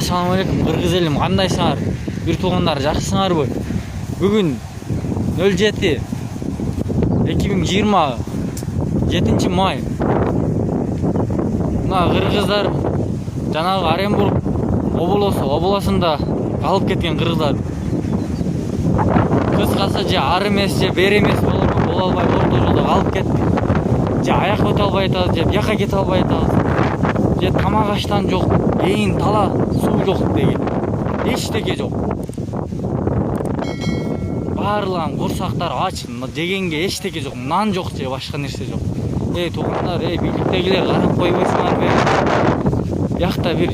Assalamu alaikum Kırgız elim, kandайсыңар? Bir туғандар жақсысыңарбы? Бүгін 07-2020 7 май. Мына кыргыздар жанагы Оренбург обласында калып кеткен кыргыздар. Кыскасы же ар эмес же бер эмес боло албай орто жолдо калып кетти. Же аяк өтө албай атабыз, же бияка кете албай атабыз. Же тамак аштан жок, эйин тала суу жок деген. Эчтеке жок. Барлыгын курсактар ач, жегенге эчтеке жок, нан жок же башка нерсе жок. Туугандар, бийликтегилер карап койбойсуңарбы? Биякта бир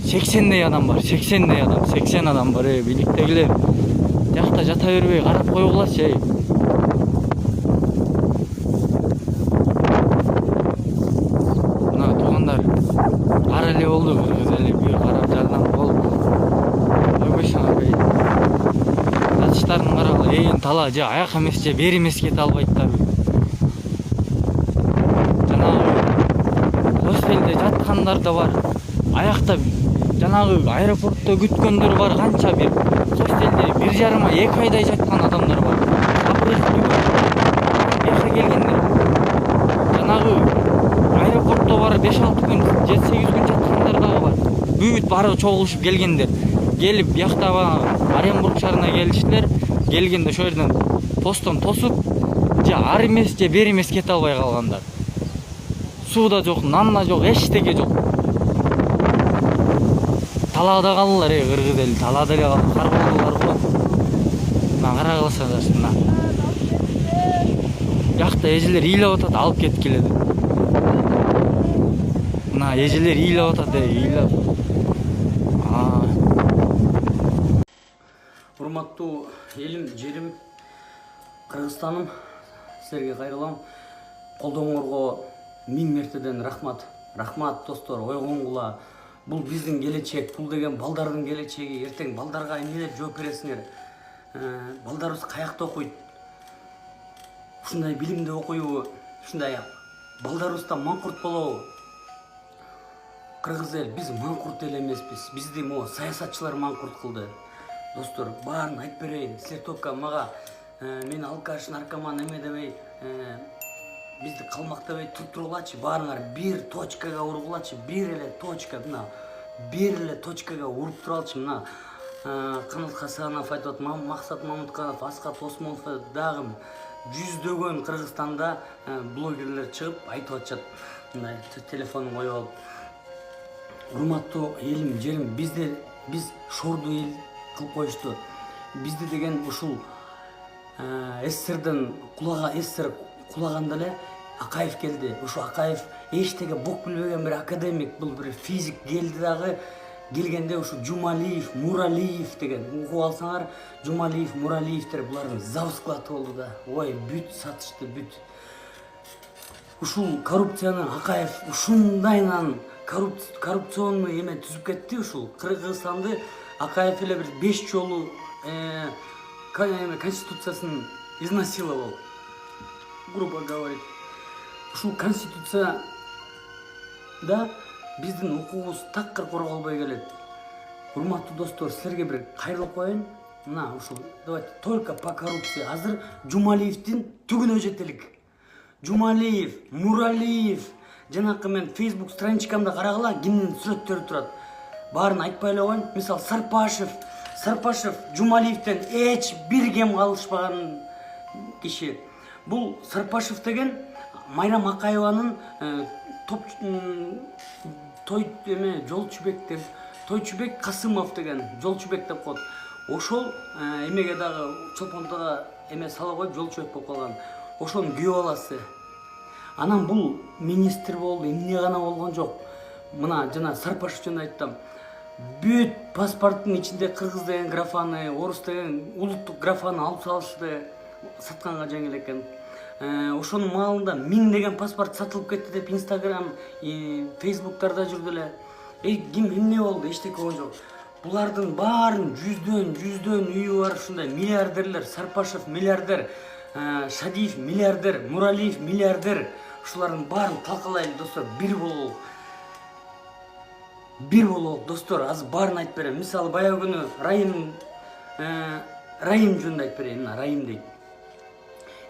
80 адам бар, 80 адам бар, бийликтегилер. Биякта жата бербей карап койгулачы. Мына туугандар, ар эле болду, кыргыз эли бир карап жардам болуп койбойсуңарбы? Жатыштарын карагыла, эйин тала же аяк эмес же бер эмес кете албайттарбы? Хостелде жаткандар да бар. Аякта жанагы аэропортто күткөндөр бар, канча бир. Хостелде 1,5-2 айдай жаткан адамдар бар. Бияка келгендер. Жанагы аэропортто бар 5-6 күн, 7-8 күн жаткандар дагы бар. Бүт бары чогулушуп келгендер. Келип биякта Оренбург шаарына келиштилер. Келгенде ошол жерден постон тосуп, же ар эмес же бер эмес кете албай калгандар. Сууда жок, нанна жок, эчтеке жок. Талаада калдылар, кыргыз эли, талаада эле калып карбалдылар го. Мына карагыласаңдар, мына. Биякта эжелер ыйлап атат, алып кетип келет. Мына эжелер ыйлап атат, ыйлап. Урматтуу элим, жерим, Кыргызстаным, силерге кайрылам. Колдооңорго 1000 мертеден рахмат. Рахмат достор, ойгонгула. Бул биздин келечек, бул деген балдардын келечеги. Эртең балдарга эмне деп жооп бересиңер? Балдарыбыз каякта окуйт? Ушундай билимде окуйбу? Ушундай балдарыбыздан маңкурт болобу? Кыргыз эл, биз маңкурт эл эмеспиз. Бизди могу саясатчылар маңкурт кылды. Достор, баарын айтып берейин. Силер только мага мен алкаш, наркоман эме дебей, бизди калмактабай туругулачы, баарыңар бир точкага ургулачы, бир эле точка, мына бир эле точкага уруп туралчы. Мына Канат Хасанов айтып атат, Максат Мамутканов, Аскат Осмонов дагы жүздөгөн Кыргызстанда блогерлер чыгып айтып атышат. Мындай телефонун коюп алып. Урматтуу элим, жерим, биз шорду эл кылып коюшту. Бизди деген ушул СССРден СССР кулаганда эле Акаев келди. Ушу Акаев эчтеге бок билбеген бир академик, бул бир физик келди дагы. Келгенде ушу Жумалиев, Муралиев деген угуп алсаңар, Жумалиев, Муралиевтер булардын завсклаты болду да. Ой, бүт сатышты, бүт. Ушул коррупцияны Акаев ушундайынан коррупционный эме түзүп кетти. Ушул Кыргызстанды Акаев эле бир 5 жолу конституциясын изнасиловал. Грубо говорить. Ушул конституция да биздин укугубуз такыр корголбой келет. Урматтуу достор, силерге бир кайрылып коеюн. Мына ушул давайте только по коррупции. Азыр Жумалиевдин түгүнө жетелик. Жумалиев, Муралиев, жанакы мен Facebook страничкамда карагыла, кимдин сүрөттөрү турат. Баарын айтпай эле коеюн. Мисал Сарпашев Жумалиевден эч бир кем калышпаган киши. Бул Сарпашев деген Майрам Акаеванын Жолчубек Касымов деген Жолчубек деп коет. Ошол эмеге дагы чолпондого эме сала коюп Жолчубек болуп калган. Ошонун күйөө баласы. Анан бул министр болду, эмне гана болгон жок. Мына жана Сарпашев жана айттым. Бүт паспорттун ичинде кыргыз деген графаны, орус деген улуттук графаны алып салышты, сатканга жеңил экен. Ошонун маалында 1000 деген паспорт сатылып кетти деп Instagram, Facebooktарда жүрдү эле. Ким эмне болду? Эчтеке болгон жок. Булардын баарын жүздөн үйү бар ушундай миллиардерлер. Сарпашев миллиардер, Шадиев миллиардер, Муралиев миллиардер. Ушулардын баарын талкалайлы достор, бир бололу. бир бололук достор. Азыр баарын айтып берем. Мисалы баягы күнү Райым жөнүндө айтып берейин. Мына Райым дейт.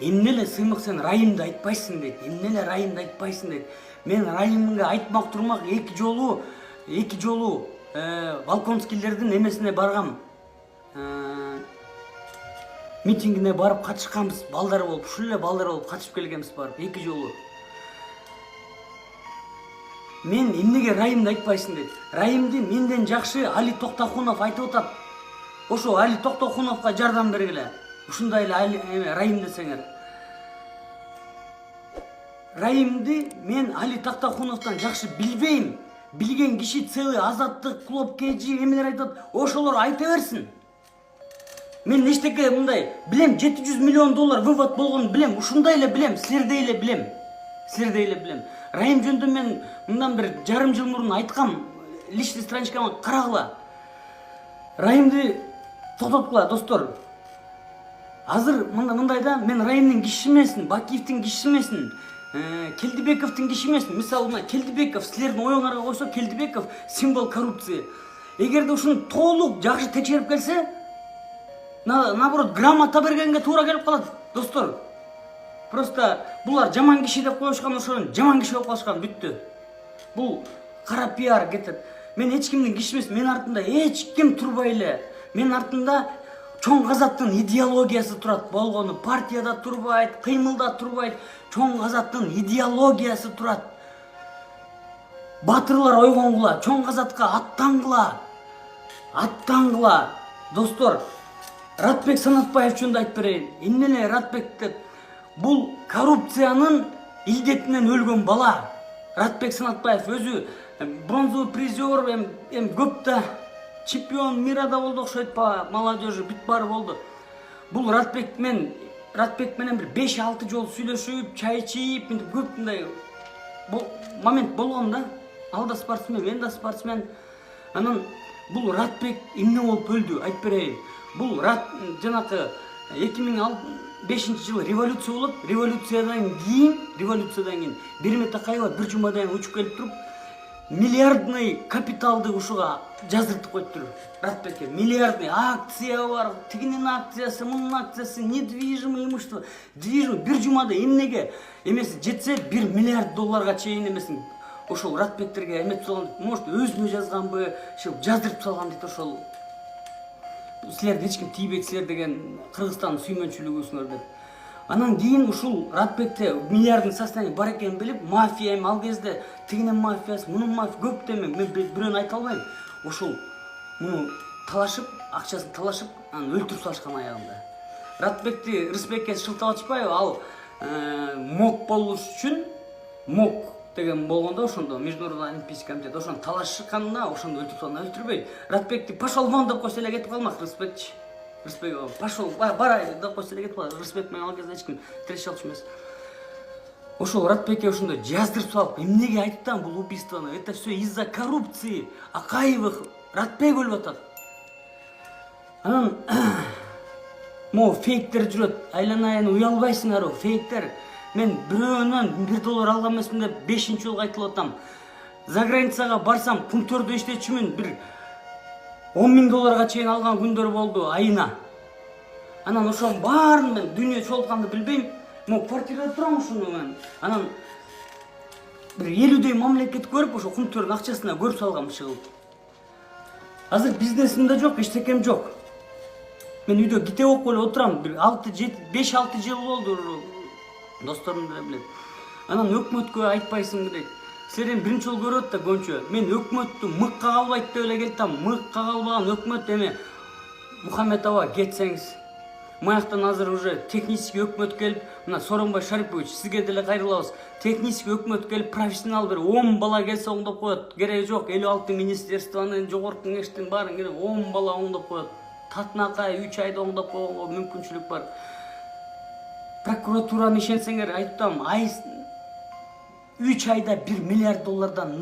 Эмне эле сыймык сен Райымды айтпайсың дейт. Эмне эле Райымды айтпайсың дейт. Мен Райымга айтмак турмак эки жолу Волконскийлердин эмесине баргам. Митингине барып катышканбыз, балдар болуп, ушул эле балдар болуп катышып келгенбиз барып эки жолу. Мен эмнеге Райымды айтпайсың дейт. Райымды менден жакшы Али Токтохунов айтып атат. Ошо Али Токтохуновго жардам бергиле. Ушундай эле Райым десеңер. Райымды мен Али Токтохуновдон жакшы билбейм. Билген киши целый Азаттык, Клуб КЖ эмелер айтат. Ошолор айта берсин. Мен эчтеке мындай билем, $700 миллион вывод болгонун билем. Ушундай эле билем, силердей эле билем. Райым жөнүндө мен мындан бир жарым жыл мурун айткам, личный страничкама карагыла. Райымды токтоткула достор. Азыр мындай да, мен Райымдын кишиси эмесмин, Бакиевдин кишиси эмесмин, Келдибековдун кишиси эмесмин. Мисалы мына Келдибеков, силердин оюңарга койсо, Келдибеков символ коррупция. Эгерде ушуну толук жакшы текшерип келсе, наоборот грамота бергенге туура келип калат достор. Просто булар жаман киши деп коюшкан, ошонун жаман киши болуп калышкан, бүттү. Бул кара пиар кетет. Мен эч кимдин киши эмес, мен артында эч ким турбай эле. Мен артында чоң казактын идеологиясы турат. Болгону партияда турбайт, кыймылда турбайт, чоң казактын идеологиясы турат. Батырлар ойгонгула, чоң казакка аттангыла. Достор, Ратбек Санатбаев жөнүндө айтып берейин. Эмне эле Ратбек деп, бул коррупциянын илдетинен өлгөн бала. Ратбек Санатбаев өзү бронзовый призер, эм көптө чемпион мира да болду, окшойт па, молодежи бүт баары болду. Бул Ратбек менен бир 5-6 жолу сүйлөшүп, чай ичип, көп мындай момент болгон да. Ал да спортсмен, мен да спортсмен. Анан бул Ратбек эмне болуп өлдү, айтып берейин. Бул жанакы 2005 жылы революция болот. Революциядан кийин Берме Такаева бир жумадан учуп келип туруп, миллиардный капиталды ушуга жаздыртып коюптур. Ратбекке миллиардный акция бар, тигинин акциясы, мунун акциясы, недвижимое имущество, бир жумада эмнеге эмеси жетсе $1 миллиард чейин эмесин ошол Ратбектерге эметип салган. Может өзүнө жазганбы, жаздыртып салган дейт ошол. Силерде эч ким тийбейт, силер деген Кыргызстандын сүймөнчүлүгүсүңөр деп. Анан кийин ушул Ратбекте миллиардный состояние бар экенин билип, мафия ал кезде тигинин мафиясы, мунун мафия көп деме, мен бирөөнү айта албайм. Ушул муну талашып, акчасын талашып, анан өлтүрүп салышкан аягында. Ратбекти Рысбекке шылтап атышпайбы? Ал МОК болуш үчүн, МОК деген болгондо ошондо Международный олимпийский комитет ошону талашканда ошондо өлтүрүп салган, өлтүрбөй. Ратбекти пошел вон деп койсо эле кетип калмак Рысбекчи. Рысбек пошел, барай деп койсо эле кетип калат. Рысбек менен ал кезде эч ким тирешип алчу эмес. Ошол Ратбекке ошондо жаздырып салып, эмнеге айттым бул убийствону? Это все из-за коррупции. Акаевых Ратбек өлүп атат. Анан мо фейктер жүрөт. Айланайын, уялбайсыңарбы? Фейктер. Мен бирөөнөн $1 алган эмесмин деп 5-чи жолу айтылып атам. За границага барсам, пунктөрдө иштечүмүн, бир $10 000 чейин алган күндөр болду айына. Анан ошонун баарын мен дүйнө чогултканды билбейм. Мо квартирада турам ушуну мен. Анан бир 50 мамлекет көрүп, ошо пунктөрдүн акчасына көрүп салгам чыгып. Азыр бизнесим да жок, эчтекем жок. Мен үйдө китеп окуп эле отурам. Бир 5-6 жыл болду. Досторум да билет. Анан өкмөткө айтпайсың дейт. Силерден биринчи жолу көрөт да көнчө. Мен өкмөттү мыкка калбайт деп эле келтем. Мыкка калбаган өкмөт эме Мухаммедова кетсеңиз. Маяктан азыр уже технический өкмөт келип, мына Сооронбай Шарипович сизге деле кайрылабыз. Технический өкмөт келип, профессионал бир 10 бала келсе оңдоп коет. Кереги жок, 56 министерствонун, жогорку кеңештин баарын керек 10 бала оңдоп коет. Татынакай 3 айда оңдоп койгонго мүмкүнчүлүк бар. Прокуратураны ишенсеңер, айттым, 3 айда $1 миллиард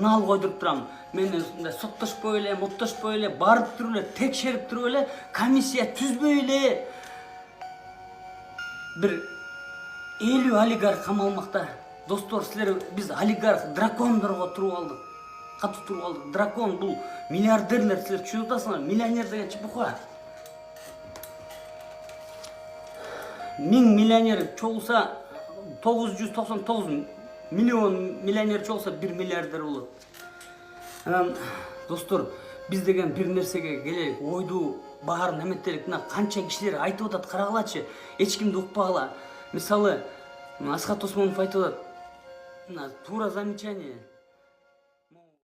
нал койдуруп турам. Мен соттошпой эле, моттошпой эле, барып туруп эле, текшерип туруп эле, комиссия түзбөй эле бир 50 олигарх камалмакта. Достор, силер биз олигарх дракондорго туруп алдык. катуу туруп калды. Дракон бул миллиардерлер, силер түшүнүп атасыңар? Миллионер деген чепуха. 1000 миллионер чогулса 999 миллион миллионер чогулса 1 миллиардер болот. Анан достор, биз деген бир нерсеге келелик, ойду баарын эметелик. Мына канча кишилер айтып атат, карагылачы, эч кимди укпагыла. Мисалы, Асхат Осмонов айтып атат. Мына туура замечание.